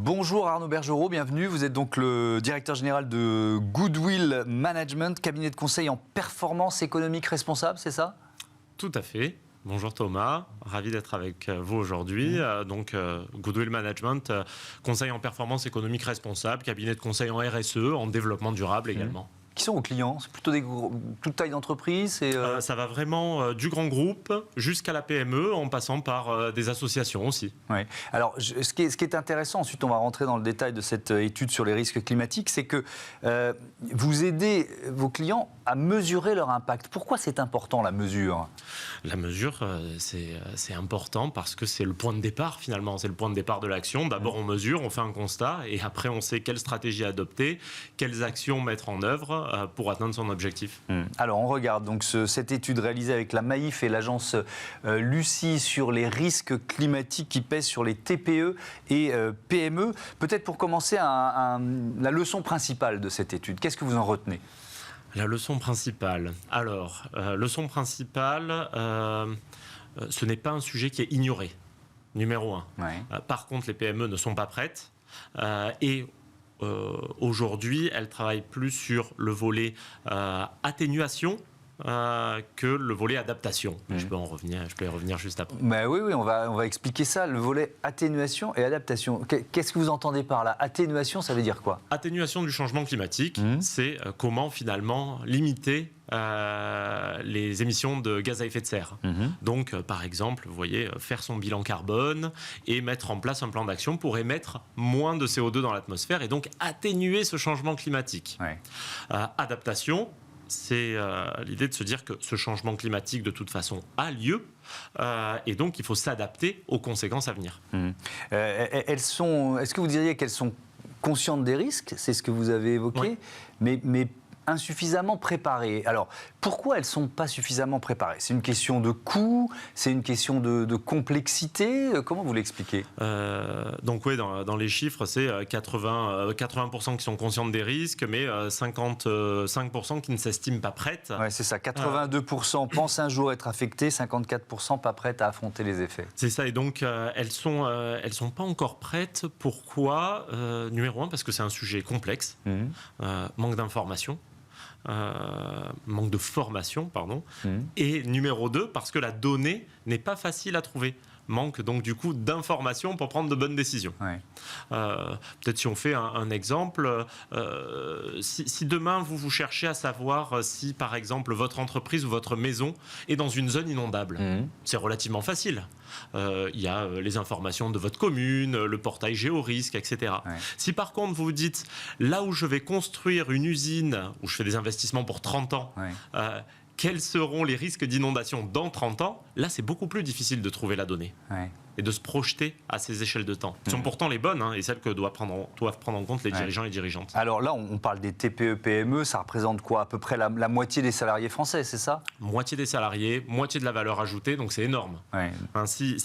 Bonjour Arnaud Bergerot, bienvenue. Vous êtes donc le directeur général de Goodwill Management, cabinet de conseil en performance économique responsable, c'est ça? Tout à fait. Bonjour Thomas, ravi d'être avec vous aujourd'hui. Goodwill Management, conseil en performance économique responsable, cabinet de conseil en RSE, en développement durable également. Qui sont vos clients? C'est plutôt toute taille d'entreprise Ça va vraiment du grand groupe jusqu'à la PME, en passant par des associations aussi. Ouais. Alors, ce qui est intéressant, ensuite on va rentrer dans le détail de cette étude sur les risques climatiques, c'est que vous aidez vos clients à mesurer leur impact. Pourquoi c'est important la mesure? La mesure, c'est important parce que c'est le point de départ finalement, c'est le point de départ de l'action. D'abord on mesure, on fait un constat et après on sait quelle stratégie adopter, quelles actions mettre en œuvre pour atteindre son objectif. Alors on regarde donc cette étude réalisée avec la Maïf et l'agence Lucie sur les risques climatiques qui pèsent sur les TPE et PME. Peut-être pour commencer, la leçon principale de cette étude, qu'est-ce que vous en retenez? La leçon principale. Alors, leçon principale, ce n'est pas un sujet qui est ignoré, numéro un. Ouais. Par contre, les PME ne sont pas prêtes aujourd'hui, elles travaillent plus sur le volet atténuation que le volet adaptation. Je peux y revenir juste après. Oui, on va expliquer ça, le volet atténuation et adaptation. Qu'est-ce que vous entendez par là? Atténuation, ça veut dire quoi? Atténuation du changement climatique, c'est comment finalement limiter les émissions de gaz à effet de serre. Donc, par exemple, vous voyez, faire son bilan carbone et mettre en place un plan d'action pour émettre moins de CO2 dans l'atmosphère et donc atténuer ce changement climatique. Ouais. Adaptation, c'est l'idée de se dire que ce changement climatique, de toute façon, a lieu et donc il faut s'adapter aux conséquences à venir. Est-ce que vous diriez qu'elles sont conscientes des risques? C'est ce que vous avez évoqué, oui. mais insuffisamment préparées. Alors, pourquoi elles ne sont pas suffisamment préparées? C'est une question de coût? C'est une question de complexité? Comment vous l'expliquez? Donc oui, dans les chiffres, c'est 80% qui sont conscientes des risques, mais 55% qui ne s'estiment pas prêtes. Oui, c'est ça. 82% pensent un jour être affectés, 54% pas prêtes à affronter les effets. C'est ça, et donc elles sont pas encore prêtes. Pourquoi? Numéro un, parce que c'est un sujet complexe, manque d'information. Manque de formation, pardon. Et numéro 2, parce que la donnée n'est pas facile à trouver. Manque donc du coup d'informations pour prendre de bonnes décisions. Ouais. Peut-être si on fait un exemple, si demain vous cherchez à savoir si par exemple votre entreprise ou votre maison est dans une zone inondable, c'est relativement facile. Il y a les informations de votre commune, le portail géorisque, etc. Ouais. Si par contre vous vous dites, là où je vais construire une usine, où je fais des investissements pour 30 ans, quels seront les risques d'inondation dans 30 ans? Là, c'est beaucoup plus difficile de trouver la donnée et de se projeter à ces échelles de temps, qui sont pourtant les bonnes et celles que doivent prendre en compte les dirigeants et dirigeantes. Alors là, on parle des TPE-PME, ça représente quoi? À peu près la moitié des salariés français, c'est ça? Moitié des salariés, moitié de la valeur ajoutée, donc c'est énorme. Ouais. Si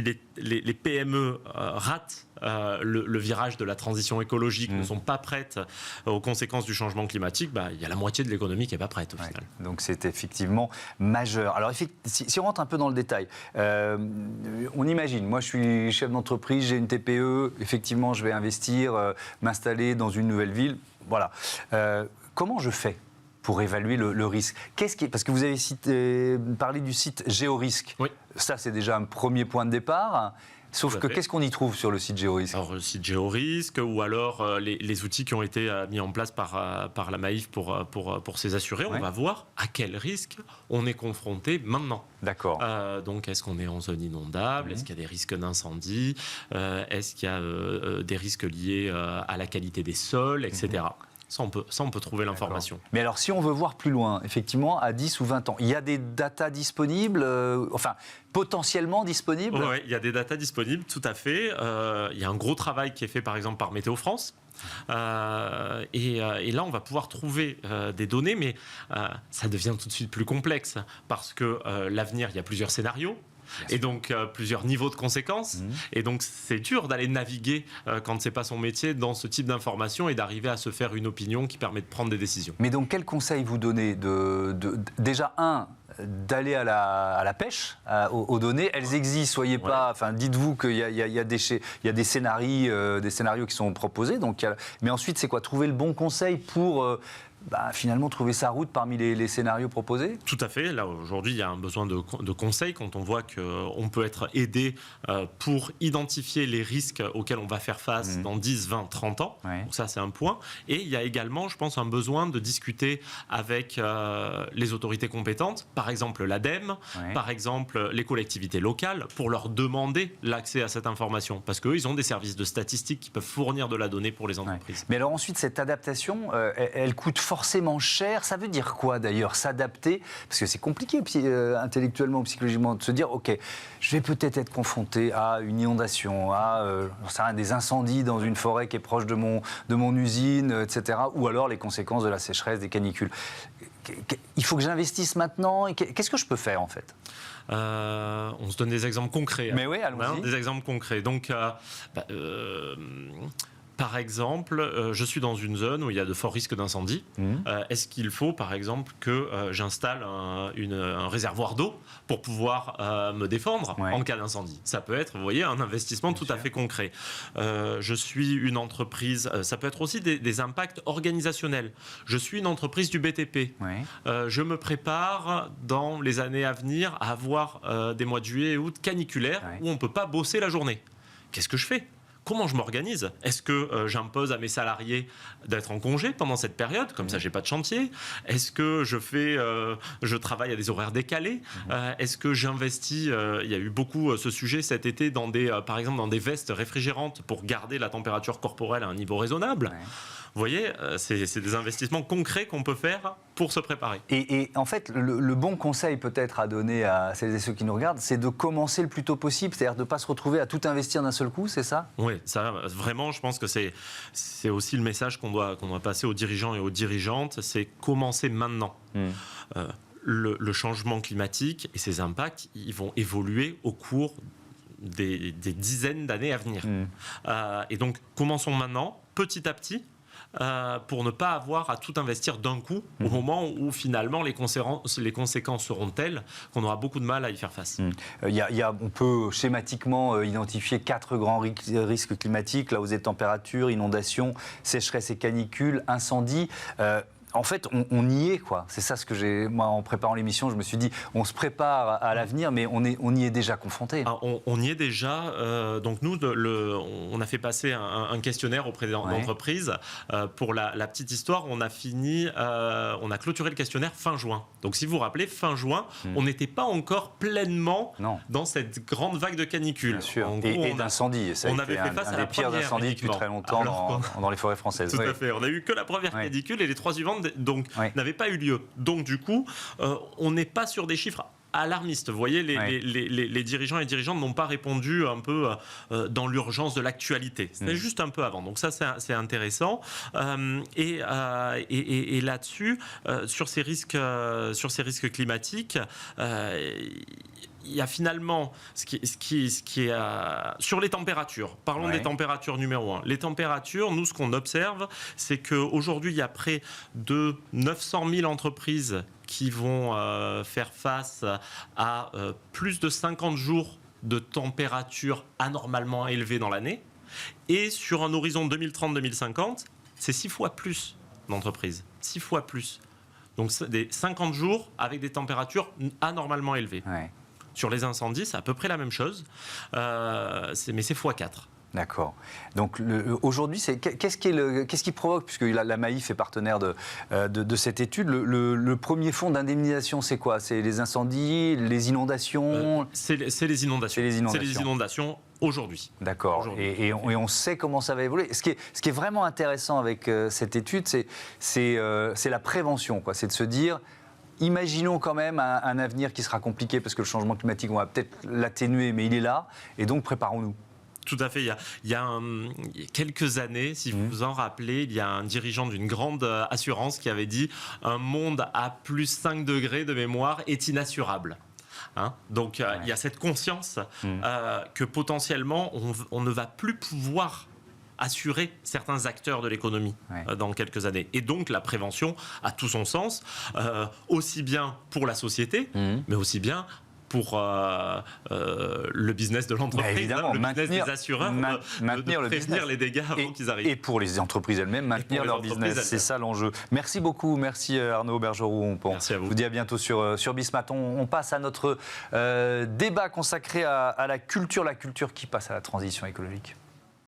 les PME ratent le virage de la transition écologique, ne sont pas prêtes aux conséquences du changement climatique, il y a la moitié de l'économie qui n'est pas prête au final. Donc c'est effectivement majeur. Alors si on rentre un peu dans le détail, on imagine, moi je suis chef d'entreprise, j'ai une TPE, effectivement je vais investir, m'installer dans une nouvelle ville, voilà. Comment je fais pour évaluer le risque? Parce que vous avez parlé du site Géorisque. Oui. Ça, c'est déjà un premier point de départ. Sauf que qu'est-ce qu'on y trouve sur le site Géorisque? Alors, le site Géorisque ou alors les outils qui ont été mis en place par la Maïf pour ces assurés, on va voir à quel risque on est confronté maintenant. D'accord. Donc, est-ce qu'on est en zone inondable? Est-ce qu'il y a des risques d'incendie? Est-ce qu'il y a des risques liés à la qualité des sols, etc. Ça, on peut trouver l'information. Mais alors, si on veut voir plus loin, effectivement, à 10 ou 20 ans, il y a des datas disponibles, potentiellement disponibles? Oui, il y a des datas disponibles, tout à fait. Il y a un gros travail qui est fait, par exemple, par Météo France. Et là, on va pouvoir trouver des données, mais ça devient tout de suite plus complexe, parce que l'avenir, il y a plusieurs scénarios. Et donc plusieurs niveaux de conséquences. Et donc c'est dur d'aller naviguer quand c'est pas son métier dans ce type d'informations et d'arriver à se faire une opinion qui permet de prendre des décisions. Mais donc quel conseil vous donnez déjà d'aller à la pêche aux données. Elles existent, soyez pas. Enfin, dites-vous qu'il y a des scénarios qui sont proposés. Donc, mais ensuite, c'est quoi? Trouver le bon conseil pour finalement trouver sa route parmi les scénarios proposés? Tout à fait. Là, aujourd'hui, il y a un besoin de conseils quand on voit qu'on peut être aidé pour identifier les risques auxquels on va faire face dans 10, 20, 30 ans. Ouais. Donc ça, c'est un point. Et il y a également, je pense, un besoin de discuter avec les autorités compétentes, par exemple l'ADEME, par exemple les collectivités locales, pour leur demander l'accès à cette information. Parce qu'eux, ils ont des services de statistiques qui peuvent fournir de la donnée pour les entreprises. Mais alors ensuite, cette adaptation, elle coûte forcément cher. Ça veut dire quoi d'ailleurs, s'adapter? Parce que c'est compliqué intellectuellement, psychologiquement, de se dire, ok, je vais peut-être être confronté à une inondation, à des incendies dans une forêt qui est proche de mon usine, etc. Ou alors les conséquences de la sécheresse, des canicules. Il faut que j'investisse maintenant. Qu'est-ce que je peux faire en fait? On se donne des exemples concrets. Mais oui, allons-y. Des exemples concrets. Donc, par exemple, je suis dans une zone où il y a de forts risques d'incendie. Est-ce qu'il faut, par exemple, que j'installe un réservoir d'eau pour pouvoir me défendre en cas d'incendie? Ça peut être, vous voyez, un investissement tout à fait concret. Je suis une entreprise, ça peut être aussi des impacts organisationnels. Je suis une entreprise du BTP. Je me prépare dans les années à venir à avoir des mois de juillet et août caniculaires où on ne peut pas bosser la journée. Qu'est-ce que je fais? Comment je m'organise? Est-ce que j'impose à mes salariés d'être en congé pendant cette période? Comme ça, j'ai pas de chantier. Est-ce que je travaille à des horaires décalés? Est-ce que j'investis? Il y a eu beaucoup ce sujet cet été par exemple dans des vestes réfrigérantes pour garder la température corporelle à un niveau raisonnable. Vous voyez, c'est des investissements concrets qu'on peut faire pour se préparer. Et en fait, le bon conseil peut-être à donner à celles et ceux qui nous regardent, c'est de commencer le plus tôt possible, c'est-à-dire de ne pas se retrouver à tout investir d'un seul coup, c'est ça? Oui, ça, vraiment, je pense que c'est aussi le message qu'on doit passer aux dirigeants et aux dirigeantes, c'est commencer maintenant. Le changement climatique et ses impacts, ils vont évoluer au cours des dizaines d'années à venir. Et donc, commençons maintenant, petit à petit, pour ne pas avoir à tout investir d'un coup au moment où finalement les conséquences seront telles qu'on aura beaucoup de mal à y faire face. On peut schématiquement identifier 4 grands risques climatiques, la hausse des températures, inondations, sécheresse et canicules, incendies. En fait, on y est, quoi. C'est ça ce que moi, en préparant l'émission, je me suis dit, on se prépare à l'avenir, mais on y est déjà confronté. On y est déjà. Donc nous, on a fait passer un questionnaire auprès d'entreprises. Pour la petite histoire, on a clôturé le questionnaire fin juin. Donc si vous vous rappelez, fin juin, on n'était pas encore pleinement dans cette grande vague de canicule. Bien sûr. En gros, et d'incendie. On avait fait face à la des pires incendies depuis très longtemps dans les forêts françaises. Tout à fait. On a eu que la première canicule et les 3 suivantes n'avaient pas eu lieu. Donc du coup, on n'est pas sur des chiffres alarmistes. Vous voyez, les dirigeants et dirigeantes n'ont pas répondu un peu dans l'urgence de l'actualité. C'était juste un peu avant. Donc ça, c'est intéressant. Et là-dessus, sur ces risques climatiques, il y a finalement ce qui est sur les températures. Parlons des températures numéro 1. Les températures, nous, ce qu'on observe, c'est qu'aujourd'hui, il y a près de 900 000 entreprises qui vont faire face à plus de 50 jours de température anormalement élevée dans l'année. Et sur un horizon 2030-2050, c'est 6 fois plus d'entreprises. 6 fois plus. Donc, des 50 jours avec des températures anormalement élevées. Sur les incendies, c'est à peu près la même chose, mais c'est x4. D'accord. Donc aujourd'hui, qu'est-ce qui provoque, puisque la MAIF est partenaire de cette étude, le premier fonds d'indemnisation, c'est quoi? C'est les incendies, les inondations? C'est les inondations. C'est les inondations aujourd'hui. D'accord. Et on sait comment ça va évoluer. Ce qui est vraiment intéressant avec cette étude, c'est la prévention, quoi. C'est de se dire... Imaginons quand même un avenir qui sera compliqué parce que le changement climatique, on va peut-être l'atténuer, mais il est là. Et donc, préparons-nous. Tout à fait. Il y a quelques années, si vous vous en rappelez, il y a un dirigeant d'une grande assurance qui avait dit « Un monde à plus 5 degrés de mémoire est inassurable ». Donc, il y a cette conscience que potentiellement, on ne va plus pouvoir assurer certains acteurs de l'économie dans quelques années. Et donc la prévention a tout son sens, aussi bien pour la société, mais aussi bien pour le business de l'entreprise, le business des assureurs, maintenir de prévenir les dégâts avant qu'ils arrivent. Et pour les entreprises elles-mêmes, maintenir leur business, c'est ça l'enjeu. Merci beaucoup, merci Arnaud Bergerot. Merci à vous. Je vous dis à bientôt sur Bismat. On passe à notre débat consacré à la culture qui passe à la transition écologique.